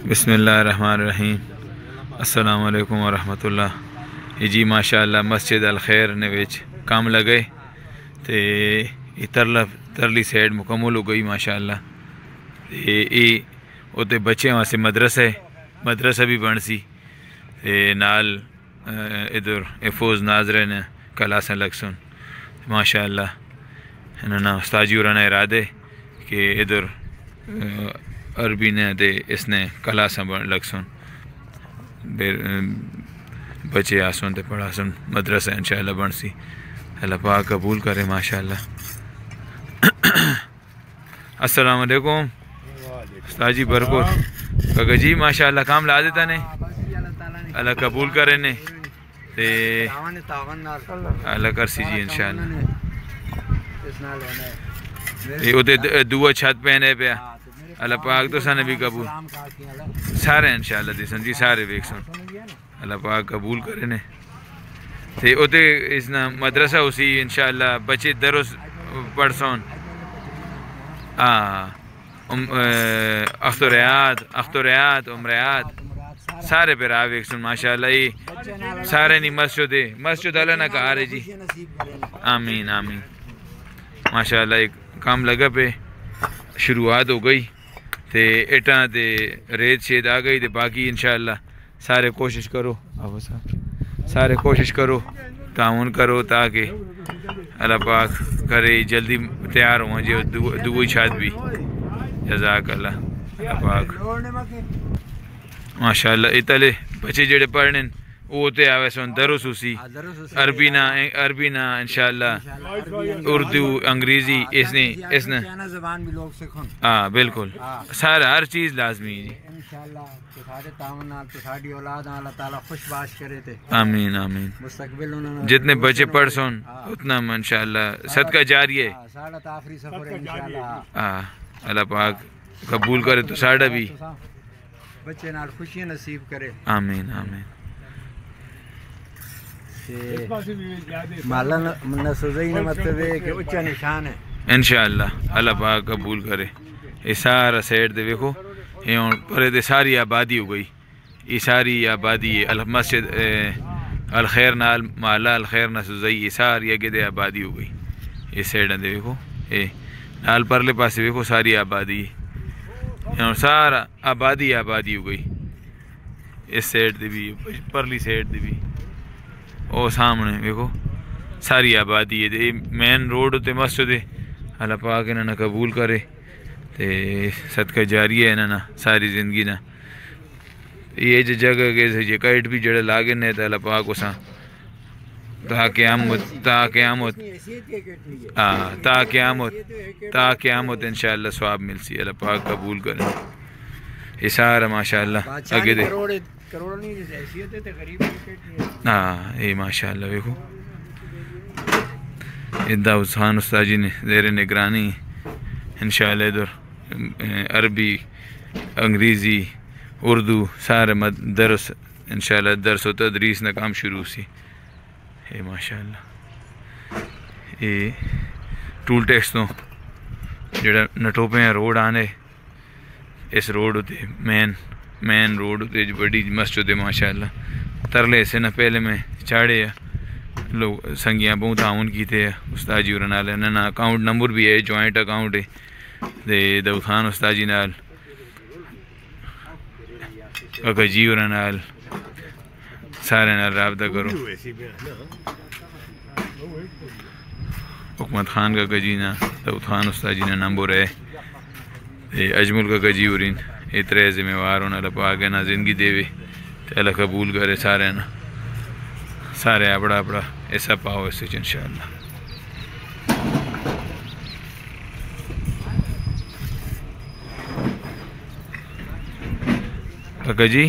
بسم اللہ الرحمن الرحیم السلام علیکم ورحمۃ اللہ جی ماشاء اللہ مسجد الخیر نے وچ کام لگے تے یہ ترلی سائڈ مکمل ہو گئی ماشاء اللہ تے اوتے بچے واسطے مدرسہ بھی بن سی تے نال ادھر فوز ناظرین کلاساں لگ سن ماشاء اللہ انہاں استاجی ہوراں نے ارادے کہ ادھر عربی نے دے اس نے کلاساں لگ سن بچے آسن تے پڑھا سن مدرسہ انشاءاللہ بن سی اللہ پاک قبول کرے ماشاء اللہ۔ السلام علیکم استاد جی برکت کاکا جی ماشاء اللہ کام لا دیتا نے اللہ قبول کرے نے تے اللہ کر سی جی انشاءاللہ یہ اوتے دعا چھت پہنے پیا اللہ پاک تو سن بھی قبول سارے انشاءاللہ دیسن جی سارے ویک سن اللہ پاک قبول کرے نے تے اوتے اس نا مدرسہ اسی انشاءاللہ بچے درس پڑھ سن اختریات عمریات سارے پہ راہ ویک سن ماشاءاللہ یہ سارے نہیں مسجد اللہ نہ کہا رہے جی آمین آمین ماشاءاللہ ایک کام لگا پہ شروعات ہو گئی تے اٹاں تے ریت شید آ گئی تے باقی انشاءاللہ سارے کوشش کرو سارے کوشش کرو تعاون کرو تاکہ اللہ پاک کرے جلدی تیار ہوں جی دوئی چھت بھی جزاک اللہ پاک ماشاءاللہ اتلے بچے جڑے پڑھنے وہ تے آوے سن درس اسی عربی نہ انشاءاللہ اردو انگریزی اس نے زبان بھی لوگ سکھن ہاں بالکل سارا ہر چیز لازمی جی انشاءاللہ کہ سارے تعاون نال تو ساڈی اولاد اللہ تعالی خوش باش کرے تے آمین آمین مستقبل انہوں جتنے بچے پڑھ سن اتنا انشاءاللہ صدقہ جاری ہے ساڈا تو آخری سفر ہے انشاءاللہ ہاں اللہ پاک قبول کرے تو ساڈا بھی بچے نال خوشیاں نصیب کرے آمین آمین مالا نسوزی نے مطلب ہے کہ اچھا نشان ہے انشاءاللہ اللہ پاک قبول کرے یہ سارا سائڈ دے ویکھو یہ پرے دے ساری آبادی ہو گئی یہ ساری آبادی ہے مسجد الخیر نال مالا الخیر نسوزی یہ ساری اگے دے آبادی ہو گئی یہ سائڈ دے ویکھو یہ نال پرلے پاسے ویکھو ساری آبادی سارا آبادی ہو گئی اس سائڈ دے بھی پرلی سائڈ دے بھی او سامنے ویکھو ساری آبادی ہے مین روڈ تے مسجد ہے اللہ پاک انہاں قبول کرے تے صدقہ جاری ہے انہاں ساری زندگی نا یہ جگہ کے یہ کائٹ بھی جڑے لاگے نے تے اللہ پاک اساں تا قیامت انشاءاللہ ثواب مل سی اللہ پاک قبول کرے یہ سارا ماشاءاللہ اگے دے ہاں یہ ماشاءاللہ ویکھو داؤد خان استاد جی نے زیر نگرانی انشاءاللہ ادھر عربی انگریزی اردو سارے درس انشاءاللہ درس و تدریس نہ کام شروع سی یہ ماشاءاللہ یہ ٹول ٹیکس تو جڑا نٹوپے روڈ آنے اس روڈ ہوتے مین روڈ ہوتے بڑی مسجد ہے ماشاءاللہ ترلے سے نہ پہلے میں چاڑے لوگ سنگیاں بہت تعاون کیتے ہیں استاد جی اور نال انہاں اکاؤنٹ نمبر بھی ہے جوائنٹ اکاؤنٹ ہے تے داؤد خان استاد جی نال کاکا جی اور نال سارے نال رابطہ کرو حکمت خان کاکا جی نا داؤد خان استاد جی نا نمبر ہے تے اجمل کاکا جی اور اترے ذمہ وار ہونا اللہ پاک نا زندگی دے وے تے اللہ قبول کرے سارے نا سارے اپنا ایسا پاؤ اس وچ انشاءاللہ۔ کاکا جی